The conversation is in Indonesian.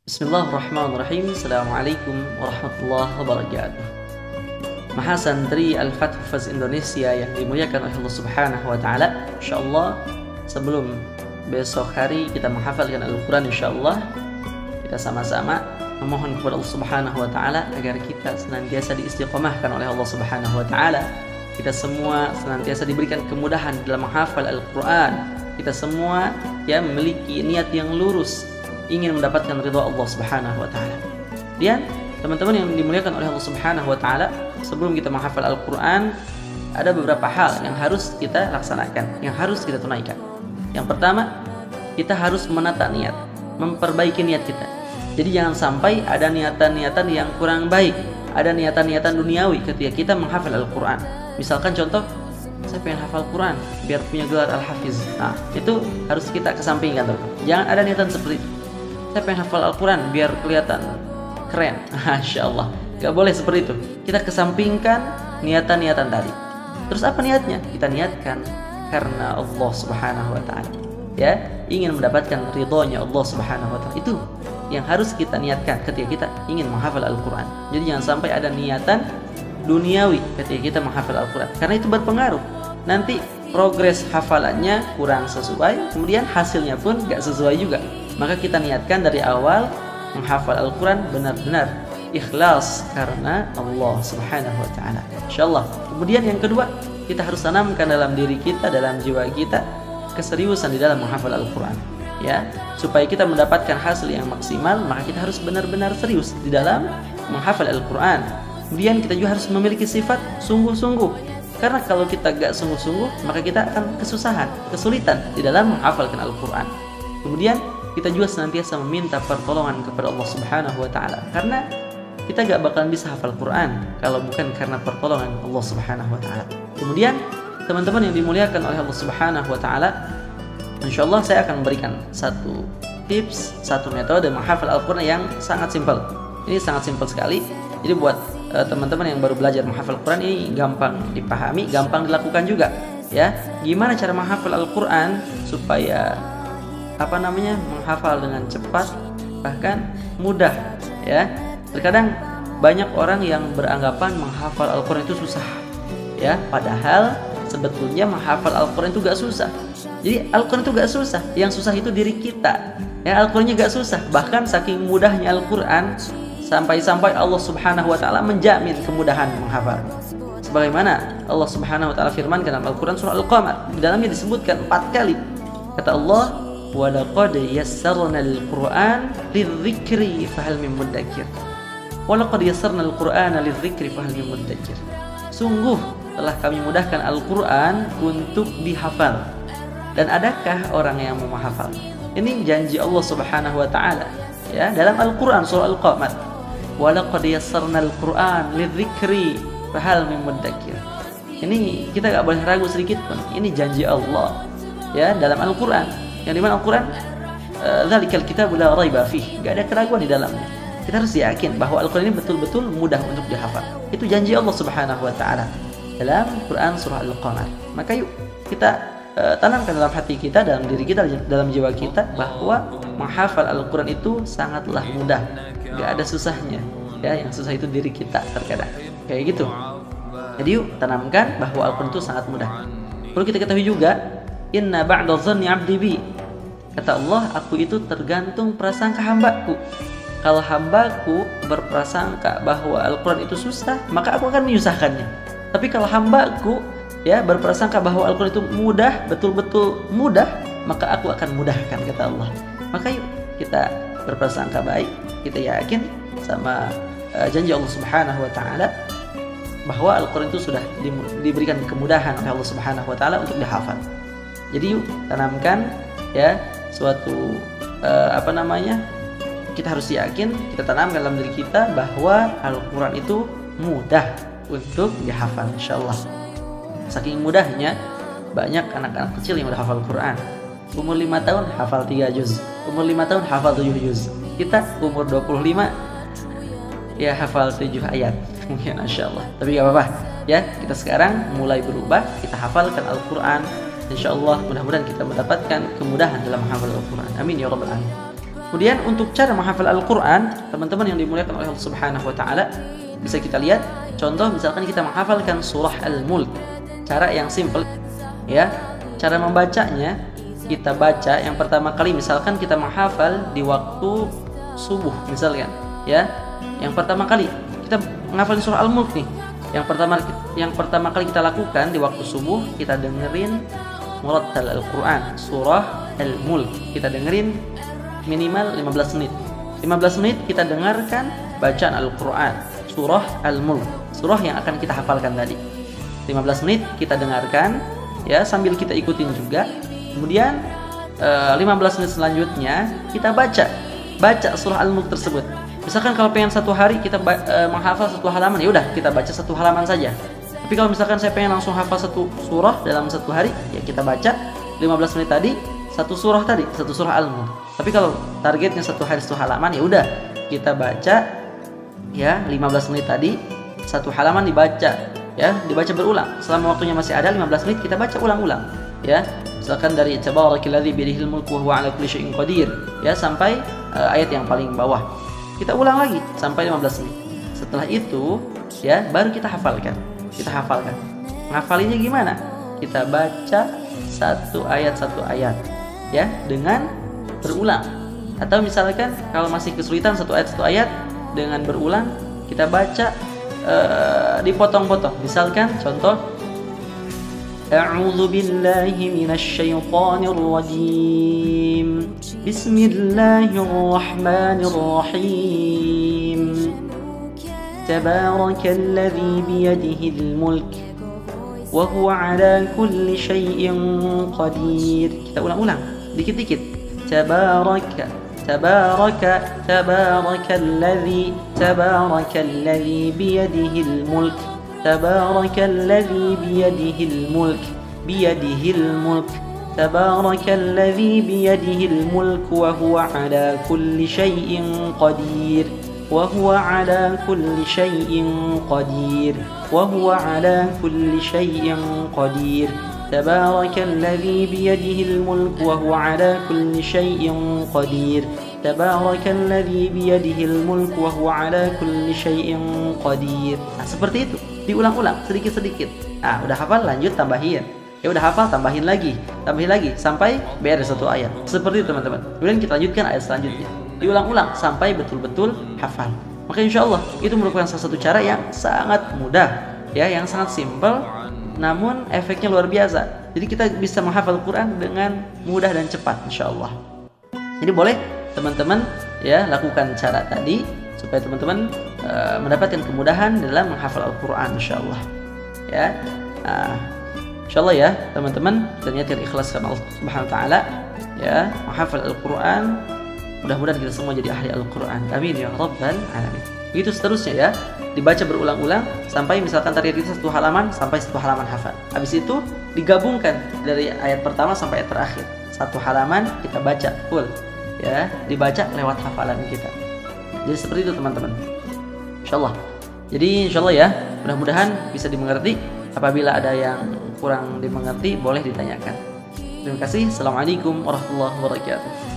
Bismillahirrahmanirrahim. Assalamualaikum warahmatullahi wabarakatuh. Mahasantri Al-Fath Hufaz Indonesia yang dimuliakan oleh Allah Subhanahu wa taala. Insyaallah sebelum besok hari kita menghafalkan Al-Qur'an, insyaallah kita sama-sama memohon kepada Allah Subhanahu wa taala agar kita senantiasa diistiqomahkan oleh Allah Subhanahu wa taala. Kita semua senantiasa diberikan kemudahan dalam menghafal Al-Qur'an. Kita semua memiliki niat yang lurus, ingin mendapatkan ridha Allah Subhanahu wa taala. Dan teman-teman yang dimuliakan oleh Allah Subhanahu wa taala, sebelum kita menghafal Al-Qur'an ada beberapa hal yang harus kita laksanakan, yang harus kita tunaikan. Yang pertama, kita harus menata niat, memperbaiki niat kita. Jadi jangan sampai ada niatan-niatan yang kurang baik, ada niatan-niatan duniawi ketika kita menghafal Al-Qur'an. Misalkan contoh, saya pengen hafal Quran biar punya gelar Al-Hafiz. Nah, itu harus kita kesampingkan, teman-teman. Jangan ada niatan seperti itu. Saya pengen hafal Al-Quran biar kelihatan keren. Masya Allah. Gak boleh seperti itu. Kita kesampingkan niatan-niatan tadi. Terus apa niatnya? Kita niatkan karena Allah Subhanahu wa ta'ala, ingin mendapatkan ridhonya Allah Subhanahu wa ta'ala. Itu yang harus kita niatkan ketika kita ingin menghafal Al-Quran. Jadi jangan sampai ada niatan duniawi ketika kita menghafal Al-Quran, karena itu berpengaruh. Nanti progres hafalannya kurang sesuai, kemudian hasilnya pun gak sesuai juga. Maka kita niatkan dari awal menghafal Al-Quran benar-benar ikhlas karena Allah Subhanahu wa ta'ala, insyaallah. Kemudian yang kedua, kita harus tanamkan dalam diri kita, dalam jiwa kita, keseriusan di dalam menghafal Al-Quran, supaya kita mendapatkan hasil yang maksimal. Maka kita harus benar-benar serius di dalam menghafal Al-Quran. Kemudian kita juga harus memiliki sifat sungguh-sungguh, karena kalau kita gak sungguh-sungguh maka kita akan kesulitan di dalam menghafalkan Al-Quran. Kemudian kita juga senantiasa meminta pertolongan kepada Allah Subhanahu wa ta'ala, karena kita gak bakalan bisa hafal Quran kalau bukan karena pertolongan Allah Subhanahu wa ta'ala. Kemudian teman-teman yang dimuliakan oleh Allah Subhanahu wa ta'ala, insyaallah saya akan memberikan satu tips, satu metode menghafal Al-Quran yang sangat simpel. Ini sangat simpel sekali. Jadi buat teman-teman yang baru belajar menghafal Quran, ini gampang dipahami, gampang dilakukan juga. Gimana cara menghafal Al-Quran supaya menghafal dengan cepat, bahkan mudah. Terkadang banyak orang yang beranggapan menghafal Al-Quran itu susah, padahal sebetulnya menghafal Al-Quran itu gak susah. Jadi Al-Quran itu gak susah, yang susah itu diri kita. Al-Qurannya gak susah, bahkan saking mudahnya Al-Quran sampai-sampai Allah Subhanahu wa ta'ala menjamin kemudahan menghafal. Sebagaimana Allah Subhanahu wa ta'ala firmankan dalam Al-Quran surah Al-Qamar, di dalamnya disebutkan 4 kali. Kata Allah, وَلَقَدْ يَسَّرْنَا الْقُرْآنَ لِلذِّكْرِ فَهَلْ مِن مُدَّكِرٍ وَلَقَدْ يَسَّرْنَا الْقُرْآنَ لِلذِّكْرِ فَهَلْ مِن مُدَّكِرٍ. Sungguh telah kami mudahkan Al-Quran untuk dihafal, dan adakah orang yang mau menghafal? Ini janji Allah Subhanahu wa ta'ala dalam Al-Quran surah Al-Qamar, وَلَقَدْ يَسَّرْنَا الْقُرْآنَ لِلذِّكْرِ فَهَلْ مِن مُدَّكِرٍ. Ini kita gak boleh ragu sedikit pun. Ini janji Allah dalam Al-Quran, yang dimana Al-Quran dzalikal kitabu la raiba fih, gak ada keraguan di dalamnya. Kita harus yakin bahwa Al-Quran ini betul-betul mudah untuk dihafal. Itu janji Allah Subhanahu wa ta'ala dalam Quran surah Al-Qamar. Maka yuk kita tanamkan dalam hati kita, dalam diri kita, dalam jiwa kita, bahwa menghafal Al-Quran itu sangatlah mudah, gak ada susahnya. Yang susah itu diri kita terkadang, kayak gitu. Jadi yuk tanamkan bahwa Al-Quran itu sangat mudah. Perlu kita ketahui juga, inna ba'da dhanni 'abdi bi, kata Allah, aku itu tergantung prasangka hambaku. Kalau hambaku berprasangka bahwa Al-Quran itu susah, maka aku akan menyusahkannya. Tapi kalau hambaku berprasangka bahwa Al-Quran itu mudah, betul-betul mudah, maka aku akan mudahkan, kata Allah. Maka yuk kita berprasangka baik, kita yakin sama janji Allah Subhanahu wa ta'ala bahwa Al-Quran itu sudah diberikan kemudahan oleh Allah Subhanahu wa ta'ala untuk dihafal. Jadi yuk tanamkan suatu kita harus yakin, kita tanamkan dalam diri kita bahwa Al-Quran itu mudah untuk dihafal, insyaallah. Saking mudahnya, banyak anak-anak kecil yang udah hafal Quran. Umur 5 tahun hafal 3 juz, umur 5 tahun hafal 7 juz. Kita umur 25 hafal 7 ayat mungkin, insyaallah. Tapi gak apa-apa, kita sekarang mulai berubah, kita hafalkan Al-Quran. InsyaAllah mudah-mudahan kita mendapatkan kemudahan dalam menghafal Al-Quran. Amin ya rabbal alamin. Kemudian untuk cara menghafal Al-Quran, teman-teman yang dimuliakan oleh Allah Subhanahu wa Ta'ala, bisa kita lihat contoh misalkan kita menghafalkan surah Al-Mulk. Cara yang simple ya. Cara membacanya, kita baca yang pertama kali misalkan kita menghafal di waktu subuh misalkan ya. Yang pertama kali kita menghafal surah Al-Mulk nih. Yang pertama kali kita lakukan di waktu subuh, kita dengerin murattal Al-Quran surah Al-Mulk. Kita dengerin minimal 15 menit. 15 menit kita dengarkan bacaan Al-Quran surah Al-Mulk, surah yang akan kita hafalkan tadi. 15 menit kita dengarkan ya, sambil kita ikutin juga. Kemudian 15 menit selanjutnya kita baca surah Al-Mulk tersebut. Misalkan kalau pengen satu hari kita menghafal satu halaman, ya udah kita baca satu halaman saja. Tapi kalau misalkan saya pengen langsung hafal satu surah dalam satu hari, ya kita baca 15 menit tadi satu surah Al-Mulk. Tapi kalau targetnya satu hari satu halaman, ya udah kita baca ya 15 menit tadi satu halaman dibaca ya, dibaca berulang. Selama waktunya masih ada 15 menit kita baca ulang-ulang ya. Misalkan dari tabarakilladzi biyadihil mulku wa huwa ala kulli syai'in qadir ya sampai ayat yang paling bawah. Kita ulang lagi sampai 15 menit. Setelah itu ya baru kita hafalkan. Ngafalinya gimana? Kita baca satu ayat ya dengan berulang. Atau misalkan kalau masih kesulitan satu ayat dengan berulang, kita baca dipotong-potong. Misalkan contoh, A'udzu billahi minasy syaithanir rajim. Bismillahirrahmanirrahim. Tabarakalladzi biyadihil mulk wa huwa 'ala kulli syai'in qadir. Kita ulang-ulang dikit-dikit. Tabarakalladzi biyadihil mulk. Tabarakalladzi biyadihil mulk. Tabarakalladzi biyadihil mulk wa huwa 'ala kulli syai'in qadir. وهو على كل شيء قدير وهو على كل شيء قدير تبارك الذي بيده الملك وهو على كل شيء قدير تبارك الذي بيده الملك وهو على كل شيء قدير. Nah, seperti itu diulang-ulang sedikit-sedikit. Nah, udah hafal lanjut tambahin. Ya udah hafal tambahin lagi sampai beres satu ayat. Seperti itu teman-teman. Kemudian kita lanjutkan ayat selanjutnya. Diulang-ulang sampai betul-betul hafal. Maka insya Allah itu merupakan salah satu cara yang sangat mudah ya, yang sangat simpel, namun efeknya luar biasa. Jadi kita bisa menghafal Quran dengan mudah dan cepat insya Allah. Jadi boleh teman-teman ya lakukan cara tadi supaya teman-teman mendapatkan kemudahan dalam menghafal Al-Quran insya Allah ya. Insya Allah ya teman-teman, kita niatkan ikhlas karena Allah Subhanahu wa Ta'ala ya, menghafal Al-Quran. Mudah-mudahan kita semua jadi ahli Al-Quran. Amin ya Rabbal Alamin. Begitu seterusnya ya, dibaca berulang-ulang sampai misalkan target kita satu halaman sampai satu halaman hafal. Habis itu digabungkan dari ayat pertama sampai ayat terakhir. Satu halaman kita baca full ya, dibaca lewat hafalan kita. Jadi seperti itu teman-teman. Insyaallah. Jadi insyaallah ya, mudah-mudahan bisa dimengerti. Apabila ada yang kurang dimengerti boleh ditanyakan. Terima kasih. Assalamualaikum warahmatullahi wabarakatuh.